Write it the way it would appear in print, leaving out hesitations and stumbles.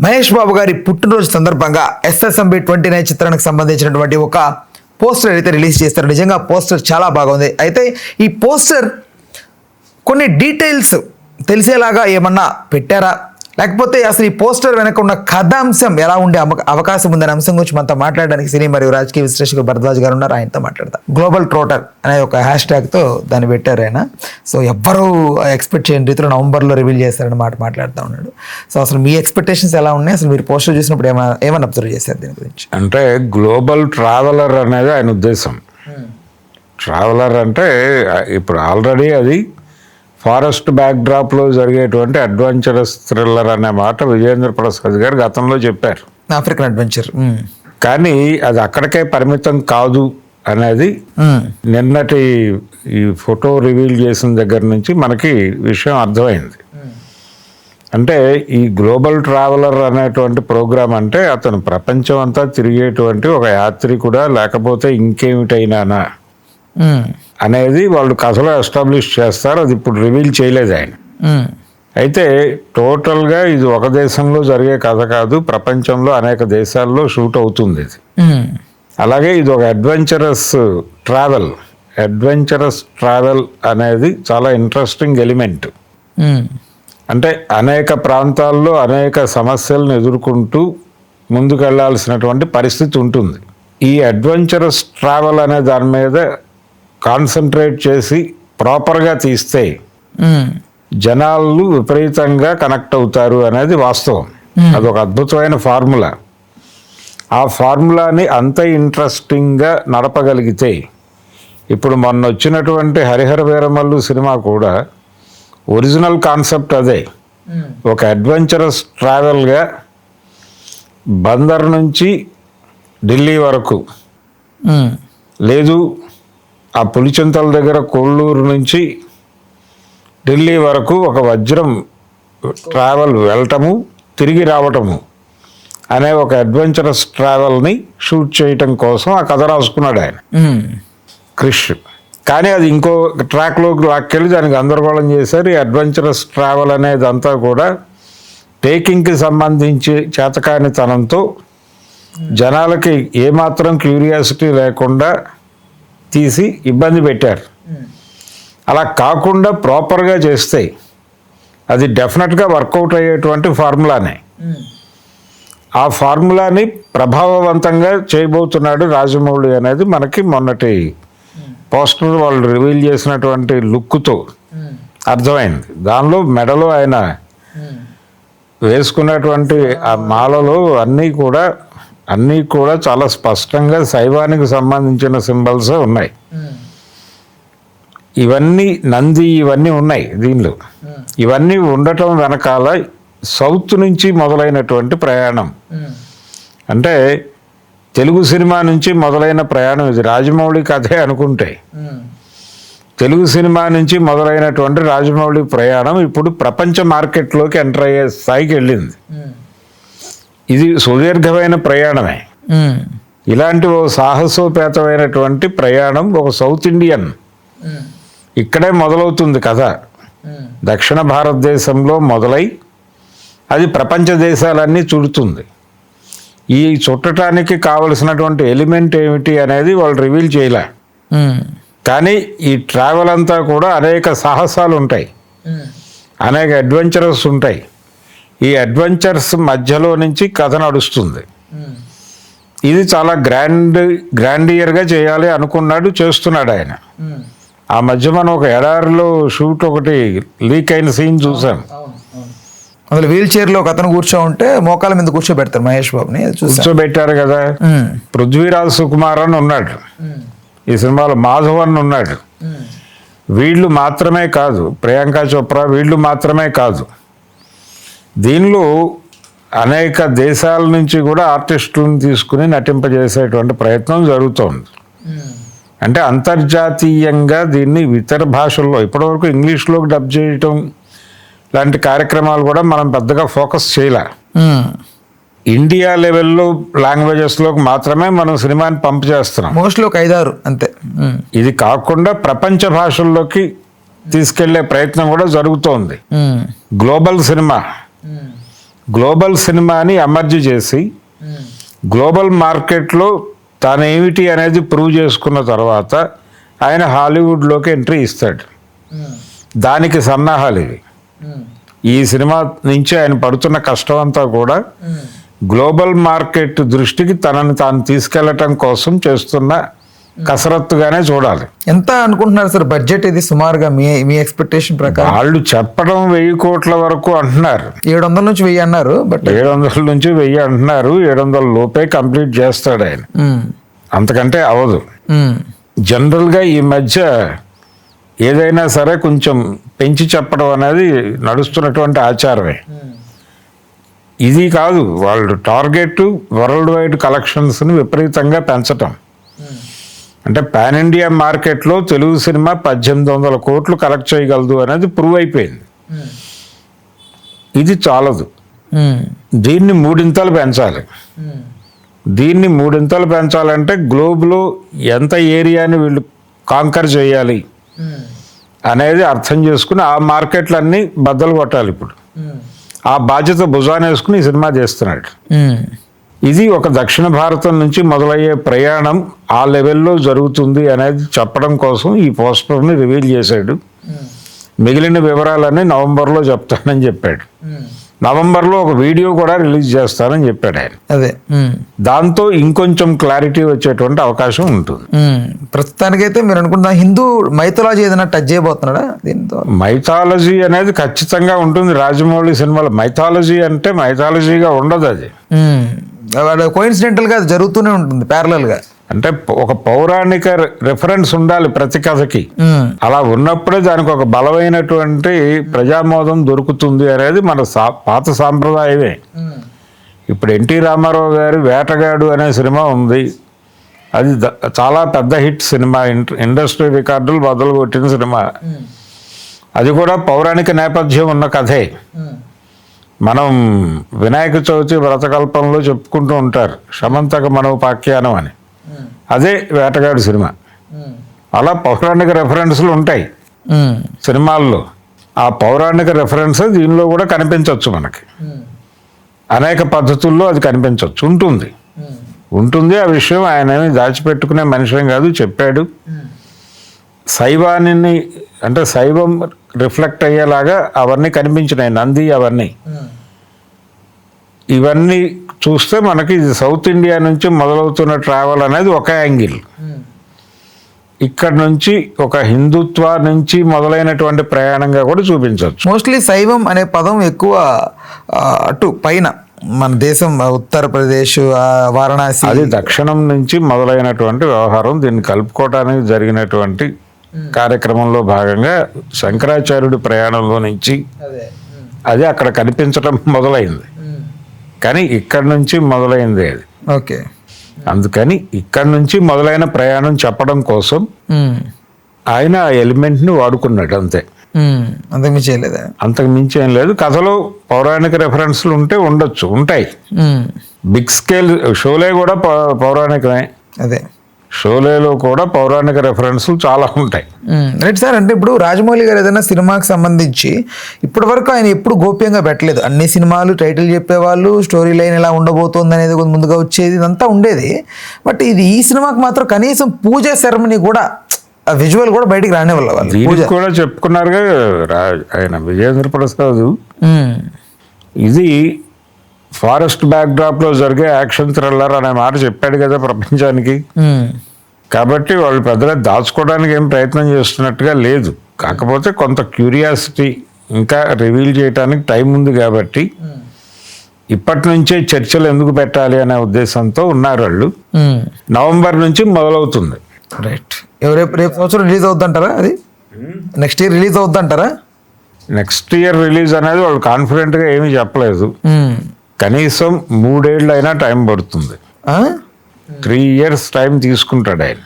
మహేష్ బాబు గారి పుట్టినరోజు సందర్భంగా ఎస్ఎస్ఎంబి 29 చిత్రానికి సంబంధించినటువంటి ఒక పోస్టర్ అయితే రిలీజ్ చేస్తారు. నిజంగా పోస్టర్ చాలా బాగుంది. అయితే ఈ పోస్టర్ కొన్ని డీటెయిల్స్ తెలిసేలాగా ఏమన్నా పెట్టారా, లేకపోతే అసలు ఈ పోస్టర్ వెనక ఉన్న కథాంశం ఎలా ఉండే అవకాశం ఉందనే అంశం గురించి మనతో మాట్లాడడానికి సినీ మరియు రాజకీయ విశ్లేషకులు భరద్వాజ్ గారు ఉన్నారు. ఆయనతో మాట్లాడదాం. గ్లోబల్ ట్రోటర్ అనే ఒక హ్యాష్ ట్యాగ్తో దాన్ని పెట్టారు ఆయన. సో ఎవ్వరూ ఎక్స్పెక్ట్ చేయని రీతిలో నవంబర్లో రివీల్ చేస్తారని మాట్లాడుతూ ఉన్నాడు. సో అసలు మీ ఎక్స్పెక్టేషన్స్ ఎలా ఉన్నాయి? అసలు మీరు పోస్టర్ చూసినప్పుడు ఏమన్నా అబ్జర్వ్ చేశారు దీని గురించి? అంటే గ్లోబల్ ట్రావెలర్ అనేది ఆయన ఉద్దేశం. ట్రావెలర్ అంటే ఇప్పుడు ఆల్రెడీ అది ఫారెస్ట్ బ్యాక్డ్రాప్లో జరిగేటువంటి అడ్వెంచరస్ థ్రిల్లర్ అనే మాట విజయేంద్ర ప్రసాద్ గారు గతంలో చెప్పారు. African adventure. కానీ అది అక్కడికే పరిమితం కాదు అనేది నిన్నటి ఈ ఫోటో రివీల్ చేసిన దగ్గర నుంచి మనకి విషయం అర్థమైంది. అంటే ఈ గ్లోబల్ ట్రావెలర్ అనేటువంటి ప్రోగ్రాం అంటే అతను ప్రపంచం అంతా తిరిగేటువంటి ఒక యాత్రికుడా లేకపోతే ఇంకేమిటైనానా అనేది వాళ్ళు కథలో ఎస్టాబ్లిష్ చేస్తారు. అది ఇప్పుడు రివీల్ చేయలేదు ఆయన. అయితే టోటల్గా ఇది ఒక దేశంలో జరిగే కథ కాదు, ప్రపంచంలో అనేక దేశాల్లో షూట్ అవుతుంది ఇది. అలాగే ఇది ఒక అడ్వెంచరస్ ట్రావెల్ అనేది చాలా ఇంట్రెస్టింగ్ ఎలిమెంట్. అంటే అనేక ప్రాంతాల్లో అనేక సమస్యలను ఎదుర్కొంటూ ముందుకెళ్లాల్సినటువంటి పరిస్థితి ఉంటుంది. ఈ అడ్వెంచరస్ ట్రావెల్ అనే దాని మీద కాన్సన్ట్రేట్ చేసి ప్రాపర్గా తీస్తే జనాలు విపరీతంగా కనెక్ట్ అవుతారు అనేది వాస్తవం. అదొక అద్భుతమైన ఫార్ములా. ఆ ఫార్ములాని అంత ఇంట్రెస్టింగ్గా నడపగలిగితే, ఇప్పుడు మొన్న వచ్చినటువంటి హరిహర వీరమల్లు సినిమా కూడా ఒరిజినల్ కాన్సెప్ట్ అదే. ఒక అడ్వెంచరస్ ట్రావెల్గా బందర్ నుంచి ఢిల్లీ వరకు, లేదు ఆ పులిచింతల దగ్గర కొల్లూరు నుంచి ఢిల్లీ వరకు ఒక వజ్రం ట్రావెల్ వెళ్ళటము తిరిగి రావటము అనే ఒక అడ్వెంచరస్ ట్రావెల్ని షూట్ చేయటం కోసం ఆ కథ రాసుకున్నాడు ఆయన, క్రిష్. కానీ అది ఇంకో ట్రాక్లోకి లాక్కెళ్ళి దానికి గందరగోళం చేశారు. ఈ అడ్వెంచరస్ ట్రావెల్ అనేది అంతా కూడా టేకింగ్కి సంబంధించి చేతకానితనంతో జనాలకి ఏమాత్రం క్యూరియాసిటీ లేకుండా తీసి ఇబ్బంది పెట్టారు. అలా కాకుండా ప్రాపర్గా చేస్తే అది డెఫినెట్గా వర్కౌట్ అయ్యేటువంటి ఫార్ములానే. ఆ ఫార్ములాని ప్రభావవంతంగా చేయబోతున్నాడు రాజమౌళి అనేది మనకి మొన్నటి పోస్టర్ వాళ్ళు రివీల్ చేసినటువంటి లుక్తో అర్థమైంది. దానిలో మెడలో ఆయన వేసుకున్నటువంటి ఆ మాలలో అన్నీ కూడా చాలా స్పష్టంగా శైవానికి సంబంధించిన సింబల్స్ ఉన్నాయి. ఇవన్నీ ఉన్నాయి దీనిలో. ఇవన్నీ ఉండటం వెనకాల సౌత్ నుంచి మొదలైనటువంటి ప్రయాణం, అంటే తెలుగు సినిమా నుంచి మొదలైన ప్రయాణం ఇది. రాజమౌళి కథే అనుకుంటే తెలుగు సినిమా నుంచి మొదలైనటువంటి రాజమౌళి ప్రయాణం ఇప్పుడు ప్రపంచ మార్కెట్లోకి ఎంటర్ అయ్యే స్థాయికి వెళ్ళింది. ఇది సుదీర్ఘమైన ప్రయాణమే. ఇలాంటి ఓ సాహసోపేతమైనటువంటి ప్రయాణం ఒక సౌత్ ఇండియన్ ఇక్కడే మొదలవుతుంది కథ. దక్షిణ భారతదేశంలో మొదలై అది ప్రపంచ దేశాలన్నీ చుడుతుంది. ఈ చుట్టడానికి కావలసినటువంటి ఎలిమెంట్ ఏమిటి అనేది వాళ్ళు రివీల్ చేయలే. కానీ ఈ ట్రావెల్ అంతా కూడా అనేక సాహసాలు ఉంటాయి, అనేక అడ్వెంచరస్ ఉంటాయి. ఈ అడ్వెంచర్స్ మధ్యలో నుంచి కథ నడుస్తుంది. ఇది చాలా గ్రాండియర్గా చేయాలి అనుకున్నాడు, చేస్తున్నాడు ఆయన. ఆ మధ్య మనం ఒక ఎడారిలో షూట్ ఒకటి లీక్ అయిన సీన్ చూసాం. అందులో వీల్ చైర్లో ఒక అతను ఉంటే మోకాల మీద కూర్చోబెడతారు మహేష్ బాబుని, కూర్చోబెట్టారు కదా. పృథ్వీరాజ్ సుకుమార్ అని ఉన్నాడు ఈ సినిమాలో, మాధవ్ అని ఉన్నాడు. వీళ్ళు మాత్రమే కాదు, ప్రియాంక చోప్రా, వీళ్ళు మాత్రమే కాదు, దీనిలో అనేక దేశాల నుంచి కూడా ఆర్టిస్టులను తీసుకుని నటింపజేసేటువంటి ప్రయత్నం జరుగుతోంది. అంటే అంతర్జాతీయంగా దీన్ని ఇతర భాషల్లో, ఇప్పటివరకు ఇంగ్లీష్లోకి డబ్ చేయటం లాంటి కార్యక్రమాలు కూడా మనం పెద్దగా ఫోకస్ చేయలే. ఇండియా లెవెల్లో లాంగ్వేజెస్లోకి మాత్రమే మనం సినిమాని పంప్ చేస్తున్నాం, మోస్ట్లీ ఒక 5-6 అంతే. ఇది కాకుండా ప్రపంచ భాషల్లోకి తీసుకెళ్లే ప్రయత్నం కూడా జరుగుతోంది. గ్లోబల్ సినిమా గ్లోబల్ సినిమాని ఎమర్జ్ చేసి గ్లోబల్ మార్కెట్లో తానేమిటి అనేది ప్రూవ్ చేసుకున్న తర్వాత ఆయన హాలీవుడ్లోకి ఎంట్రీ ఇస్తాడు. దానికి సన్నాహాలు ఇవి. ఈ సినిమా నుంచి ఆయన పడుతున్న కష్టం అంతా కూడా గ్లోబల్ మార్కెట్ దృష్టికి తనని తాను తీసుకెళ్లటం కోసం చేస్తున్న కసరత్తుగానే చూడాలి. ఎంత అనుకుంటున్నారు సార్ బడ్జెట్ ఇది సుమారుగా మీ ఎక్స్పెక్టేషన్ ప్రకారం? వాళ్ళు చెప్పడం 1000 కోట్ల వరకు అంటున్నారు. 700 నుంచి 1000 అన్నారు. బట్ 700 నుంచి 1000 అంటున్నారు. 700 లోపే కంప్లీట్ చేస్తాడు ఆయన, అంతకంటే అవదు. జనరల్గా ఈ మధ్య ఏదైనా సరే కొంచెం పెంచి చెప్పడం అనేది నడుస్తున్నటువంటి ఆచారమే. ఇది కాదు, వాళ్ళు టార్గెట్ వరల్డ్ వైడ్ కలెక్షన్స్ని విపరీతంగా పెంచటం. అంటే పాన్ ఇండియా మార్కెట్లో తెలుగు సినిమా 1800 కోట్లు కలెక్ట్ చేయగలదు అనేది ప్రూవ్ అయిపోయింది. ఇది చాలదు, దీన్ని 3 ఇంతలు పెంచాలి. దీన్ని 3 ఇంతలు పెంచాలంటే గ్లోబ్లో ఎంత ఏరియాని వీళ్ళు కాంకర్ చేయాలి అనేది అర్థం చేసుకుని ఆ మార్కెట్లన్నీ బద్దలు కొట్టాలి. ఇప్పుడు ఆ బాధ్యత భుజాన వేసుకుని ఈ సినిమా చేస్తున్నాడు. ఇది ఒక దక్షిణ భారతం నుంచి మొదలయ్యే ప్రయాణం ఆ లెవెల్లో జరుగుతుంది అనేది చెప్పడం కోసం ఈ పోస్టర్ని రివీల్ చేశాడు. మిగిలిన వివరాలన్నీ నవంబర్లో చెప్తానని చెప్పాడు. నవంబర్లో ఒక వీడియో కూడా రిలీజ్ చేస్తానని చెప్పాడు ఆయన. అదే దాంతో ఇంకొంచెం క్లారిటీ వచ్చేటువంటి అవకాశం ఉంటుంది. ప్రస్తుతానికైతే మీరు అనుకుంటున్న హిందూ మైథాలజీ ఏదైనా టచ్ చేయబోతున్నాడా దీంతో? మైథాలజీ అనేది ఖచ్చితంగా ఉంటుంది. రాజమౌళి సినిమాలో మైథాలజీ అంటే మైథాలజీగా ఉండదు. అది కోయిన్సిడెంటల్ గా జరుగుతూనే ఉంటుంది ప్యారలల్ గా. అంటే ఒక పౌరాణిక రెఫరెన్స్ ఉండాలి ప్రతి కథకి. అలా ఉన్నప్పుడే దానికి ఒక బలమైనటువంటి ప్రజామోదం దొరుకుతుంది అనేది మన పాత సాంప్రదాయమే. ఇప్పుడు ఎన్టీ రామారావు గారి వేటగాడు అనే సినిమా ఉంది. అది చాలా పెద్ద హిట్ సినిమా, ఇండస్ట్రీ రికార్డులు బదులు కొట్టిన సినిమా. అది కూడా పౌరాణిక నేపథ్యం ఉన్న కథే. మనం వినాయక చవితి వ్రతకల్పంలో చెప్పుకుంటూ ఉంటారు శమంతక మనోపాఖ్యానం అని. అదే వేటగాడు సినిమా. అలా పౌరాణిక రెఫరెన్స్లు ఉంటాయి సినిమాల్లో. ఆ పౌరాణిక రెఫరెన్స్ దీనిలో కూడా కనిపించవచ్చు. మనకి అనేక పద్ధతుల్లో అది కనిపించవచ్చు. ఉంటుంది ఆ విషయం. ఆయన ఏమి దాచిపెట్టుకునే మనిషి కాదు, చెప్పాడు. శైవాన్ని అంటే శైవం రిఫ్లెక్ట్ అయ్యేలాగా అవన్నీ కనిపించినాయి, నంది అవన్నీ. ఇవన్నీ చూస్తే మనకి ఇది సౌత్ ఇండియా నుంచి మొదలవుతున్న ట్రావెల్ అనేది ఒక యాంగిల్. ఇక్కడ నుంచి ఒక హిందుత్వ నుంచి మొదలైనటువంటి ప్రయాణంగా కూడా చూపించవచ్చు. మోస్ట్లీ శైవం అనే పదం ఎక్కువ అటు పైన మన దేశం ఉత్తరప్రదేశ్, వారణాసి, అది దక్షిణం నుంచి మొదలైనటువంటి వ్యవహారం. దీన్ని కలుపుకోవడానికి జరిగినటువంటి కార్యక్రమంలో భాగంగా శంకరాచార్యుడి ప్రయాణంలో నుంచి అది అక్కడ కనిపించడం మొదలైంది. కానీ ఇక్కడ నుంచి మొదలైంది అది. ఓకే, అందుకని ఇక్కడ నుంచి మొదలైన ప్రయాణం చెప్పడం కోసం ఆయన ఆ ఎలిమెంట్ని వాడుకున్నాడు అంతే. అంతకు మించి ఏం లేదు. కథలో పౌరాణిక రెఫరెన్స్లు ఉంటాయి. బిగ్ స్కేల్ షోలే కూడా పౌరాణికమే. అదే షోలేలో కూడా పౌరాణిక రెఫరెన్స్లు చాలా ఉంటాయి. Right sir. అంటే ఇప్పుడు రాజమౌళి గారు ఏదైనా సినిమాకి సంబంధించి ఇప్పటి వరకు ఆయన ఎప్పుడు గోప్యంగా పెట్టలేదు. అన్ని సినిమాలు టైటిల్ చెప్పేవాళ్ళు, స్టోరీ లైన్ ఎలా ఉండబోతోంది అనేది ముందుగా వచ్చేది, ఇదంతా ఉండేది. బట్ ఈ సినిమాకి మాత్రం కనీసం పూజా సెరమనీ కూడా, విజువల్ కూడా బయటికి రానివ్వాలి వాళ్ళు. పూజ కూడా చెప్పుకున్నారుగా ఆయన విజయేంద్ర ప్రసాద్. ఇది ఫారెస్ట్ బ్యాక్డ్రాప్ లో జరిగే యాక్షన్ థ్రిల్లర్ అనే మాట చెప్పాడు కదా ప్రపంచానికి. కాబట్టి వాళ్ళు పెద్దగా దాచుకోవడానికి ఏం ప్రయత్నం చేస్తున్నట్టుగా లేదు. కాకపోతే కొంత క్యూరియాసిటీ ఇంకా రివీల్ చేయడానికి టైం ఉంది కాబట్టి ఇప్పటి నుంచే చర్చలు ఎందుకు పెట్టాలి అనే ఉద్దేశంతో ఉన్నారు వాళ్ళు. నవంబర్ నుంచి మొదలవుతుంది. రైట్. రేపు సంవత్సరం రిలీజ్ అవుద్దంటారా? అది నెక్స్ట్ ఇయర్ రిలీజ్ అవుద్దంటారా? నెక్స్ట్ ఇయర్ రిలీజ్ అనేది వాళ్ళు కాన్ఫిడెంట్గా ఏమీ చెప్పలేదు. కనీసం 3 ఏళ్ళు అయినా టైం పడుతుంది. 3 years టైం తీసుకుంటాడు ఆయన.